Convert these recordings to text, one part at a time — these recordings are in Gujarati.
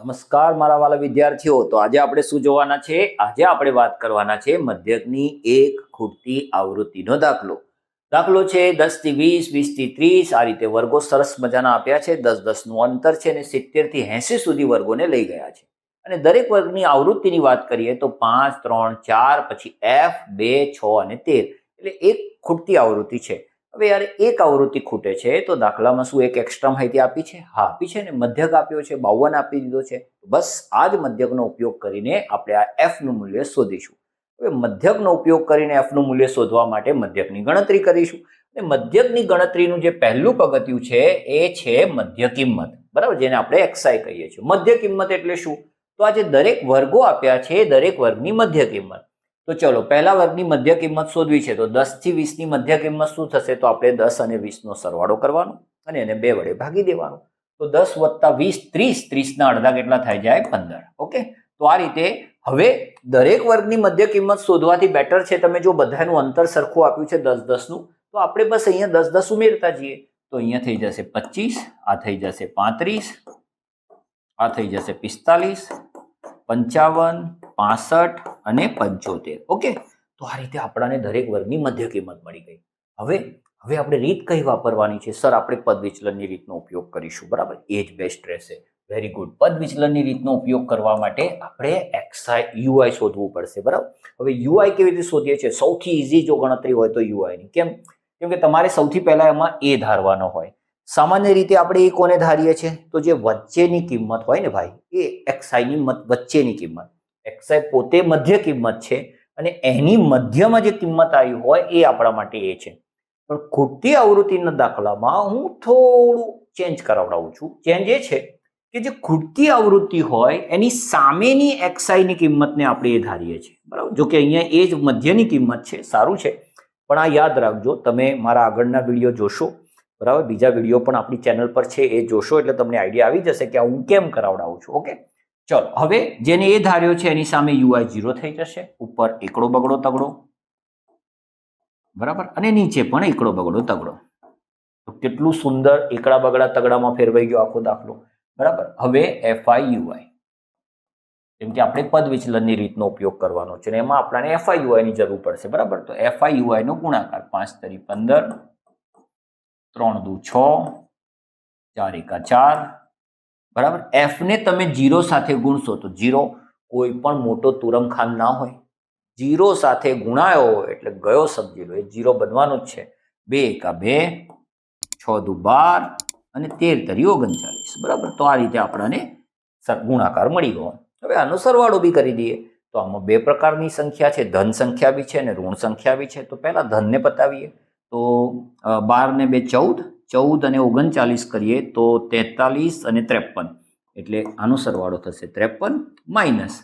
નમસ્કાર મારા વાલા વિદ્યાર્થીઓ, તો આજે આપણે શું જોવાના છે? આજે આપણે વાત કરવાના છે મધ્યકની એક ખૂટતી આવૃત્તિનો દાખલો. દાખલો છે 10 થી 20, 20 થી 30, આ રીતે વર્ગો સરસ મજાના આપ્યા છે. 10-10 નું અંતર છે અને 70 થી 80 સુધી વર્ગોને લઈ ગયા છે. અને દરેક વર્ગની આવૃત્તિની વાત કરીએ તો 5, 3, 4, પછી F, 2, 6 અને 13, એટલે એક ખૂટતી આવૃત્તિ છે. હવે યાર એક આવૃત્તિ ખૂટે છે તો દાખલામાં શું એક એક્સ્ટ્રા માહિતી આપી છે? હા આપી છે ને, મધ્યક આપ્યો છે, 52 આપી દીધો છે. બસ આ જ મધ્યકનો ઉપયોગ કરીને આપણે આ f નું મૂલ્ય શોધીશું. હવે મધ્યકનો ઉપયોગ કરીને f નું મૂલ્ય શોધવા માટે મધ્યકની ગણતરી કરીશું. અને મધ્યકની ગણતરીનું જે પહેલું પગથિયું છે એ છે મધ્ય કિંમત, બરાબર, જેને આપણે xi કહીએ છીએ. મધ્ય કિંમત એટલે શું? તો આ જે દરેક વર્ગો આપ્યા છે દરેક વર્ગની મધ્ય કિંમત. તો ચલો પહેલા વર્ગની મધ્ય કિંમત શોધવી છે તો 10 થી 20 ની મધ્ય કિંમત શું થશે? તો આપણે 10 અને 20 નો સરવાળો કરવાનો અને એને 2 વડે ભાગી દેવાનો. તો 10 + 20 30, 30 ના અડધા કેટલા થઈ જાય? 15. ઓકે, તો આ રીતે હવે દરેક વર્ગની મધ્ય કિંમત શોધવાથી બેટર છે તમે જો બધાનું અંતર સરખું આપ્યું છે 10-10 નું, તો આપણે બસ અહીંયા 10-10 ઉમેરતા જઈએ. તો અહીંયા થઈ જશે 25, આ થઈ જશે 35, આ થઈ જશે 45, 55, 65 અને 75. ઓકે, તો આ રીતે આપણને દરેક વર્ગની મધ્ય કિંમત મળી ગઈ. હવે આપણે રીત કઈ વાપરવાની છે? સર આપણે પદ વિચલનની રીતનો ઉપયોગ કરીશું, બરાબર, એ જ બેસ્ટ રહેશે. Very good. પદ વિચલનની રીતનો ઉપયોગ કરવા માટે આપણે xi ui શોધવું પડશે, બરાબર. હવે ui કેવી રીતે શોધીએ છીએ? સૌથી ઈઝી જો ગણતરી હોય તો ui ની. કેમ કે તમારે સૌથી પહેલા એમાં એ ધારવાનો હોય. સામાન્ય રીતે આપણે એ કોને ધારીએ છીએ? તો જે વચ્ચેની કિંમત હોય ને ભાઈ, એ xi ની વચ્ચેની કિંમત. xi પોતે મધ્ય કિંમત છે અને એની મધ્યમાં જે કિંમત આવી હોય એ આપણા માટે એ છે. પણ ખૂટતી આવૃત્તિના દાખલામાં હું થોડું ચેન્જ કરાવડાવું છું. ચેન્જ એ છે કે જે ખૂટતી આવૃત્તિ હોય એની સામેની xi ની કિંમતને આપણે એ ધારીએ છીએ, બરાબર. જો કે અહીંયા એ જ મધ્યની કિંમત છે, સારું છે. પણ આ યાદ રાખજો, તમે મારા આગળના વિડીયો જોશો, બરાબર, બીજા વિડીયો પણ આપણી ચેનલ પર છે, એ જોશો એટલે તમને આઈડિયા આવી જશે કે હું કેમ કરાવડાવું છું. ઓકે, ચલો હવે જેને એ ધાર્યો છે એની સામે ui 0 થઈ જશે. ઉપર એકડો બગડો તગડો, બરાબર, અને નીચે પણ એકડો બગડો તગડો. તો કેટલું સુંદર એકડા બગડા તગડામાં ફેરવાઈ ગયો આખો દાખલો, બરાબર. હવે fi ui, કેમ કે આપણે પદ વિચલનની રીતનો ઉપયોગ કરવાનો છે અને એમાં આપણને fi ui ની જરૂર પડશે, બરાબર. તો fi ui નો ગુણાકાર 5 તરી 15, 3 દુ 6, 4 એકા 4, બરાબર. f ને તમે 0 સાથે ગુણશો તો 0, કોઈ પણ મોટો તુરમખાન ના હોય. 0 સાથે ગુણાયો એટલે ગયો, સમજી લો, એ 0 બનવાનો જ છે. 2 એકા 2, 6 દુ 12 અને 13 તરી 39, બરાબર. તો આ રીતે આપણને ગુણાકાર મળી ગયો. હવે આનો સરવાળો બી કરી દઈએ. તો આમાં બે પ્રકારની સંખ્યા છે, ધન સંખ્યા બી છે અને ઋણ સંખ્યા બી છે. તો પહેલા ધનને પતાવીએ. તો 12 ને 2 14, 14 અને 39 કરીએ તો 43 અને 53, એટલે આનો સરવાળો થશે 53, માઇનસ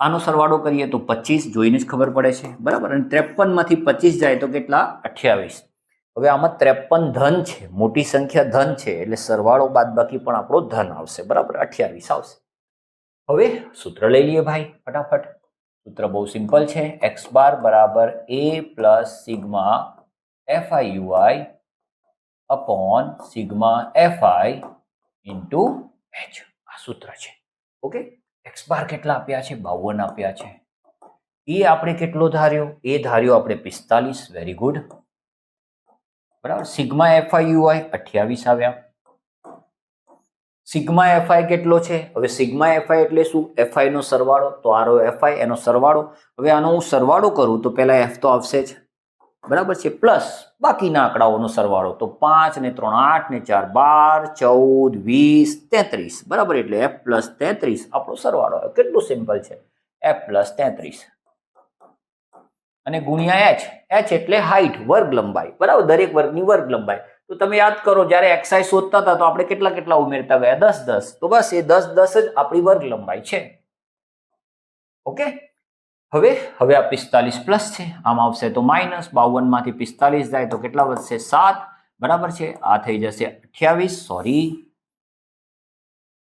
આનો સરવાળો કરીએ તો 25, જોઈને જ ખબર પડે છે, બરાબર. અને 53 માંથી 25 જાય તો કેટલા? 28. હવે આમાં 53 ધન છે, મોટી સંખ્યા ધન છે, એટલે સરવાળો બાદબાકી પણ આપણો ધન આવશે, બરાબર, 28 આવશે. હવે સૂત્ર લઈ લઈએ ભાઈ ફટાફટ. સૂત્ર બહુ સિમ્પલ છે. x બાર બરાબર a plus sigma fi ui upon sigma fi into h. આ સૂત્ર છે. ઓકે, x બાર કેટલા આપ્યા છે? 52 આપ્યા છે. એ આપણે કેટલો ધાર્યો? એ ધાર્યો આપણે 45. વેરી ગુડ, બરાબર. સિગ્મા fi ui 28 આવ્યા. સિગ્મા fi કેટલો છે? હવે સિગ્મા fi એટલે શું? fi નો સરવાળો. તો આરો fi એનો સરવાળો. હવે આનો હું સરવાળો કરું તો પહેલા f તો આવશે જ, બરાબર છે, પ્લસ બાકીના આંકડાઓનો સરવાળો. તો 5 ને 3 8 ને 4 12, 14, 20, 33, બરાબર. એટલે f પ્લસ 33 આપણો સરવાળો. કેટલું સિમ્પલ છે, f પ્લસ 33 અને ગુણ્યા h. h એટલે હાઈટ, વર્ગ લંબાઈ, બરાબર, દરેક વર્ગની વર્ગ લંબાઈ. તો તમે યાદ કરો જ્યારે xi શોધતા હતા તો આપણે કેટલા ઉમેરતા ગયા? 10 10. તો બસ એ 10 10 જ આપણી વર્ગ લંબાઈ છે. ઓકે, હવે આ 45 પ્લસ છે, આમ આવશે તો માઇનસ. 52 માંથી 45 જાય તો કેટલા વધશે? 7, બરાબર છે. આ થઈ જશે 28. સોરી,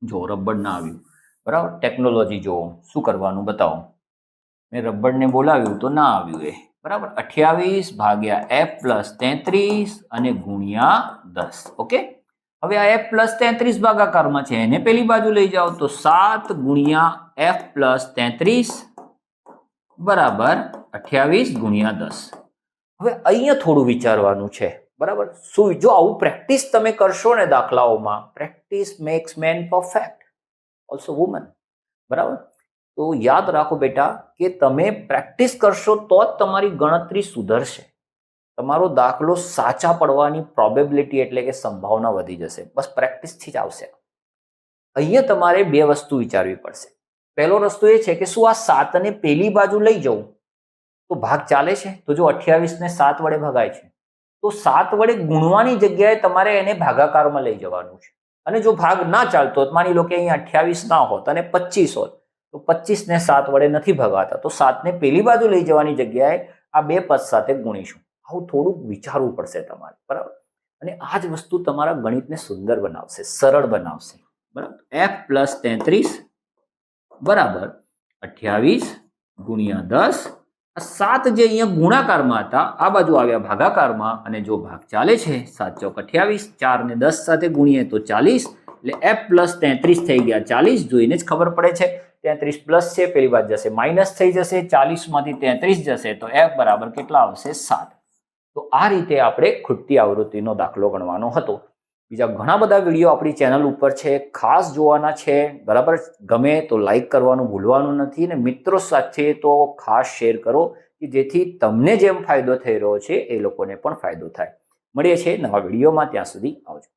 જો રબર ના આવ્યું, બરાબર. ટેકનોલોજી જો શું કરવાનું બતાવો. મેં રબરને બોલાવ્યું તો ના આવ્યું એ, બરાબર. 28 ભાગ્યા f પ્લસ 33 અને ગુણ્યા 10. ઓકે, હવે આ f પ્લસ 33 ભાગાકારમાં છે એને પેલી બાજુ લઈ જાઓ તો 7 ગુણ્યા f પ્લસ 33 બરાબર 28 ગુણ્યા 10. હવે અહીંયા થોડું વિચારવાનું છે, બરાબર. શું જો આવું પ્રેક્ટિસ તમે કરશો ને દાખલાઓમાં, practice makes man perfect, also woman, બરાબર. તો યાદ રાખો બેટા કે તમે પ્રેક્ટિસ કરશો તો જ તમારી ગણતરી સુધરશે, તમારો દાખલો સાચા પડવાની પ્રોબેબિલિટી એટલે કે સંભાવના વધી જશે. બસ પ્રેક્ટિસથી જ આવશે. અહીંયા તમારે બે વસ્તુ વિચારવી પડશે. પહેલો રસ્તો એ છે કે શું આ 7ને પેલી બાજુ લઈ જવું તો ભાગ ચાલે છે? તો જો 28 ને 7 વડે ભગાય છે તો 7 વડે ગુણવાની જગ્યાએ તમારે એને ભાગાકારમાં લઈ જવાનું છે. અને જો ભાગ ના ચાલતો હોત, માની લો કે અહીંયા 28 ના હોત અને 25 હોત, તો 25 ને 7 વડે નથી ભગાતા, તો 7ને પેલી બાજુ લઈ જવાની જગ્યાએ આ બે પદ સાથે ગુણીશું. આવું થોડુંક વિચારવું પડશે તમારે, બરાબર. અને આ જ વસ્તુ તમારા ગણિતને સુંદર બનાવશે, સરળ બનાવશે, બરાબર. f પ્લસ 33 બરાબર 28 ગુણ્યા 10. આ 7 જે અહીંયા ગુણાકારમાં હતા આ બાજુ આવ્યા ભાગાકારમાં, અને જો ભાગ ચાલે છે 7 ચોક 28, 4 ને 10 સાથે ગુણીએ તો 40, એટલે f પ્લસ 33 થઈ ગયા 40. જોઈને જ ખબર પડે છે 33 પ્લસ છે, પેલી બાજુ જશે માઇનસ થઈ જશે, 40 માંથી 33 જશે તો f બરાબર કેટલા આવશે? 7. તો આ રીતે આપણે ખૂટતી આવૃત્તિનો દાખલો ગણવાનો હતો. બીજા ઘણા બધા વિડીયો આપણી ચેનલ ઉપર છે, ખાસ જોવાના છે, બરાબર. ગમે તો લાઈક કરવાનું ભૂલવાનું નથી, અને મિત્રો સાથે તો ખાસ શેર કરો કે જેથી તમને જેમ ફાયદો થઈ રહ્યો છે એ લોકોને પણ ફાયદો થાય. મળીએ છીએ નવા વિડીયોમાં, ત્યાં સુધી આવજો.